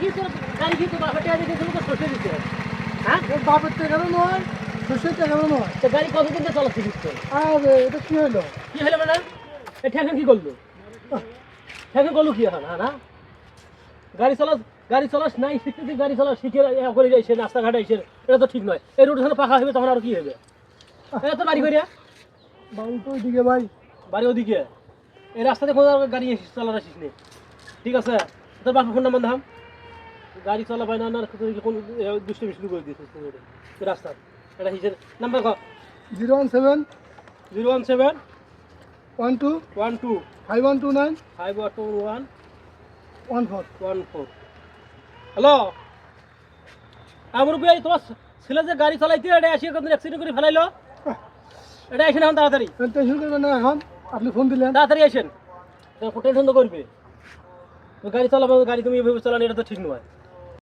কি তোর গাড়ি কি তো বাপের টাকা দিয়ে দিয়েছিল তো শ্বশুর দিতে হ্যাঁ বাপের টাকা নয়, শ্বশুরের টাকা নয়। তো গাড়ি কতদিন ধরে চালাচ্ছিস তো আরে এটা কি হলো? কি হলো মানে এ ঠেকা কি করলো ঠেকা করলো কি এখন হ্যাঁ না গাড়ি চলাস নাই শিখতে গাড়ি চলা শিখে করে যাইছে রাস্তাঘাটে আইসে এটা তো ঠিক নয় এই রোড যখন পাকা হবে তখন আর কি হবে এটা তো বাড়ি করে বাড়ি তো ওইদিকে ভাই। বাড়ি ওদিকে এই রাস্তাতে কোনো গাড়ি চালানো আসিস নি ঠিক আছে তোর বাপের ফোন নাম্বার দাম গাড়ি চলা পাই না না কোন দুষ্টমি শুরু করে দিয়েছিস তুই রাস্তা এটা হিসের নাম্বার কর 017 017 12 12 5129 521 14। 14 হ্যালো আমার ভাই তোমার ছেলে যে গাড়ি চালাইতে এটা এসে কোন অ্যাক্সিডেন্ট করে ফেলাইলো এটা এসে এখন তাড়াতাড়ি টেনশন করবেন না, এখন আপনি ফোন দিলেন। তাড়াতাড়ি আসেন টেনশন তো করবে গাড়ি চালাবো গাড়ি তুমি এভাবে চালানো এটা তো ঠিক নয়